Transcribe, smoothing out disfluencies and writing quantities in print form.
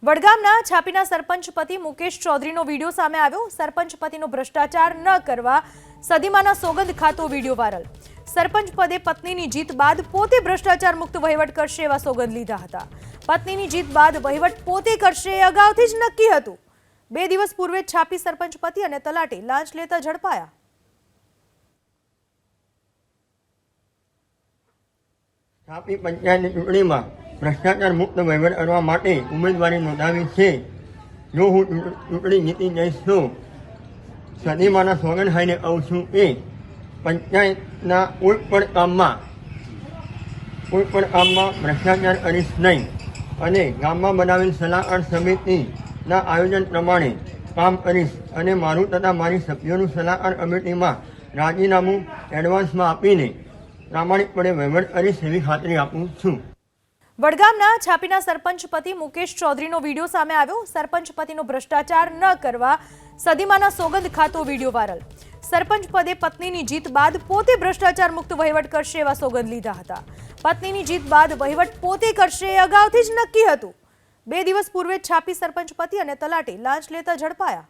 વડગામના છાપીના સરપંચ પતિ મુકેશ ચૌધરીનો વિડીયો સામે આવ્યો। સરપંચ પતિનો ભ્રષ્ટાચાર ન કરવા સદીમાના સોગંદ ખાતો વિડીયો વાયરલ। સરપંચ પદે પત્નીની જીત બાદ પોતે ભ્રષ્ટાચાર મુક્ત વહીવટ કરશે એવા સોગંદ લીધા હતા। પત્નીની જીત બાદ વહીવટ પોતે કરશે એ અગાઉથી જ નક્કી હતું। 2 દિવસ પૂર્વે છાપી સરપંચ પતિ અને તલાટી લાંચ લેતા ઝડપાયા। છાપી પંચાયતની ચૂંટણીમાં ભ્રષ્ટાચાર મુક્ત વહીવટ કરવા માટે ઉમેદવારી નોંધાવી છે। જો હું ચૂંટણી જીતી જઈશ તો સદીમાના સોગંદ ખાઈને કહું છું કે પંચાયતના કોઈ પણ કામમાં ભ્રષ્ટાચાર કરીશ નહીં અને ગામમાં બનાવેલ સલાહકાર સમિતિના આયોજન પ્રમાણે કામ કરીશ અને મારું તથા મારી સભ્યોનું સલાહકાર કમિટીમાં રાજીનામું એડવાન્સમાં આપીને પ્રામાણિકપણે વહીવટ કરીશ એવી ખાતરી આપું છું। વડગામના છાપીના સરપંચ પતિ મુકેશ ચૌધરીનો વિડીયો સામે આવ્યો। સરપંચ પતિનો ભ્રષ્ટાચાર ન કરવા સદીમાના સોગંદ ખાતો વિડીયો વાયરલ। સરપંચ પદે પત્નીની જીત બાદ પોતે ભ્રષ્ટાચાર મુક્ત વહીવટ કરશે એવા સોગંદ લીધા હતા। પત્નીની જીત બાદ વહીવટ પોતે કરશે એ અગાઉથી જ નક્કી હતું। 2 દિવસ પૂર્વે છાપી સરપંચ પતિ અને તલાટી લાંચ લેતા ઝડપાયા।